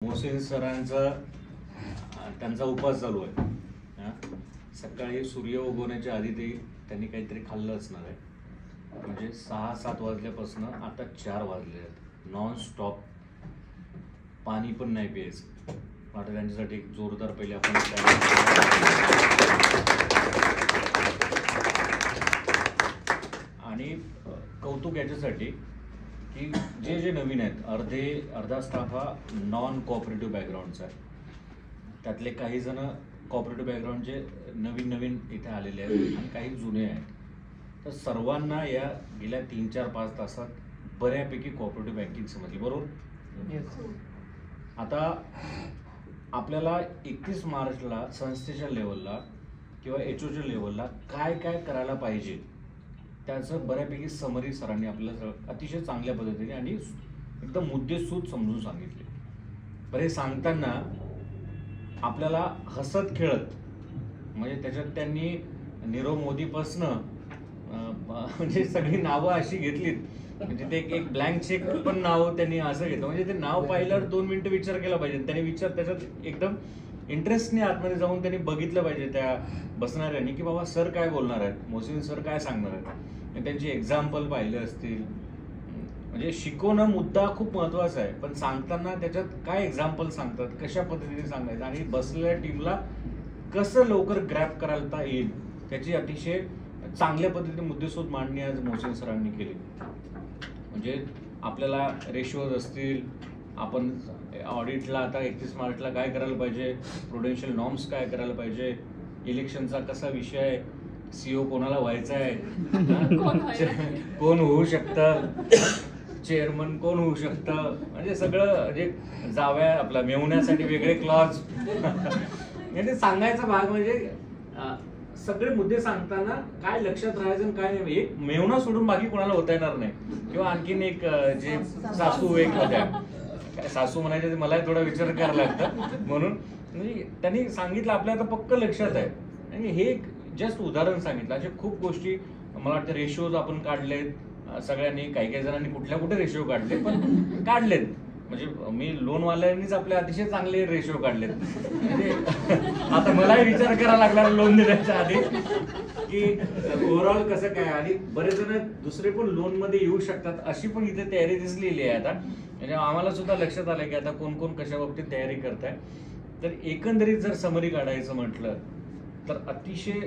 मोहसिन सरांचा त्यांचा उपवास चालू आहे। सकाळी सूर्य उगवण्याच्या आधी त्यांनी काहीतरी खाल्लं असणार आहे। म्हणजे 6-7 वाजल्यापासून आता 4 वाजले आहेत। नॉन स्टॉप पाणी पण नाही प्यायचं। आता त्यांच्यासाठी एक जोरदार पहिले आपण आणि कौतुक याच्यासाठी की जे नवीन आहेत अर्धा स्टाफ हा नॉन कोऑपरेटिव्ह बॅकग्राऊंडचा आहे। त्यातले काही जण कोऑपरेटिव्ह बॅकग्राऊंडचे नवीन इथे आलेले आहेत आणि काही जुने आहेत। तर सर्वांना या गेल्या 3-4-5 तासात बऱ्यापैकी कोऑपरेटिव्ह बँकिंग समजली, बरोबर? आता आपल्याला 31 मार्चला संस्थेच्या लेवलला किंवा HOच्या लेवलला काय काय करायला पाहिजे त्याचं बऱ्यापैकी समरी सरांनी आपल्याला अतिशय चांगल्या पद्धतीने आणि एकदम मुद्देसूद समजून सांगितले। बरं, हे सांगताना आपल्याला हसत खेळत, म्हणजे त्याच्यात त्यांनी नीरव मोदीपासनं म्हणजे सगळी नावं अशी घेतलीत, म्हणजे ते एक ब्लँक चेक पण नाव त्यांनी असं घेतलं। म्हणजे ते नाव पाहिल्यावर 2 मिनिटं विचार केला पाहिजे। त्यांनी त्याच्यात एकदम इंटरेस्टने आतमध्ये जाऊन त्यांनी बघितलं पाहिजे त्या बसणाऱ्यांनी की बाबा सर काय बोलणार आहेत, मोहसिन सर काय सांगणार आहेत, त्यांची एक्झाम्पल पाहिले असतील। म्हणजे शिकवणं मुद्दा खूप महत्वाचा आहे, पण सांगताना त्याच्यात काय एक्झाम्पल सांगतात, कशा पद्धतीने सांगायचं आणि बसलेल्या टीमला कसं लवकर ग्रॅप करता येईल त्याची अतिशय चांगल्या पद्धतीने मुद्देसूद मांडणी आज मोहसिन सरांनी केली। म्हणजे आपल्याला रेशिओज असतील, आपण ऑडिटला आता 31 मार्चला काय करायला पाहिजे, प्रुडेन्शियल नॉर्म्स काय करायला पाहिजे, इलेक्शनचा कसा विषय आहे, CEO कोणाला व्हायचा आहे, कोण होऊ शकतं, चेअरमन कोण होऊ शकतं, म्हणजे सगळं म्हणजे जाव्या आपला मेवण्यासाठी वेगळे क्लॉज म्हणजे सांगायचा भाग। म्हणजे सगळे मुद्दे सांगताना काय लक्षात राहायचं आणि काय नाही, एक मेवणं सोडून बाकी कोणाला होता येणार नाही। किंवा आणखीन एक जे सासू एक होत्या, सासू म्हणायचे मलाही थोडा विचार करायला लागतं, म्हणून म्हणजे त्यांनी सांगितलं आपल्या आता पक्क लक्षात आहे। आणि हे जस्ट उदाहरण सांगितलं, अशा खूप गोष्टी मला वाटतं। रेशिओज आपण काढलेत सगळ्यांनी, काही जणांनी कुठे रेशिओ काढले, पण काढलेत। म्हणजे मी लोनवाल्यांनीच आपले अतिशय चांगले रेशिओ काढलेत। म्हणजे आता मलाही विचार करायला लागला लोन देण्याच्या आधी की ओव्हरऑल कसं काय, आणि बरेच जण दुसरे पण लोन मध्ये येऊ शकतात अशी पण इथे तयारी दिसलेली आहे आता। म्हणजे आम्हाला सुद्धा लक्षात आलं की आता कोण कशा बाबतीत तयारी करताय। तर एकंदरीत जर समरी काढायचं म्हटलं तर अतिशय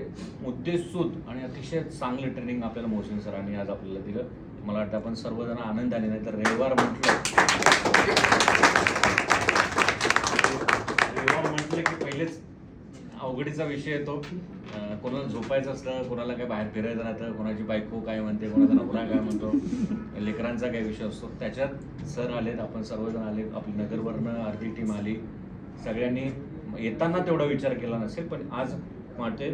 मुद्देसूद आणि अतिशय चांगलं ट्रेनिंग आपल्याला मोहसिन सरांनी आज आपल्याला दिलं। मला वाटतं आपण सर्वजण आनंदाने, नाही तर रविवार म्हटलं की पहिलेच अवघडीचा विषय येतो। कोणाला झोपायचं असतं, कोणाला काय बाहेर फिरायचं राहतं, कोणाची बायको काय म्हणते, कोणाचा नवरा काय म्हणतो, लेकरांचा काय विषय असतो। त्याच्यात सर आलेत, आपण सर्वजण आले, आपली नगरवरनं अर्धी टीम आली। सगळ्यांनी येताना तेवढा विचार केला नसेल, पण आज वाटते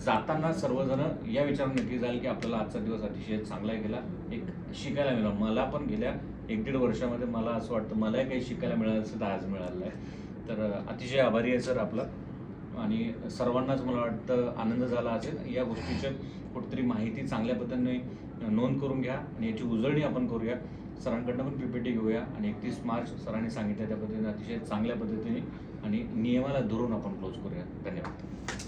जाताना सर्वजण या विचाराने नक्की जाईल की आपल्याला आजचा दिवस अतिशय चांगला गेला, एक शिकायला मिळालं। मला पण गेल्या 1-1.5 वर्षामध्ये मला असं वाटतं मलाही काही शिकायला मिळालं असेल तर आज मिळालं आहे। तर अतिशय आभारी आहे सर आपला, आणि सर्वांनाच मला वाटतं आनंद झाला असेल। या गोष्टीची कुठेतरी माहिती चांगल्या पद्धतीने नोंद करून घ्या आणि याची उजळणी आपण करूया। सरांकडनं पण PPT घेऊया आणि 31 मार्च सरांनी सांगितलं त्या पद्धतीने अतिशय चांगल्या पद्धतीने आणि नियमाला धरून आपण क्लोज करूया। धन्यवाद।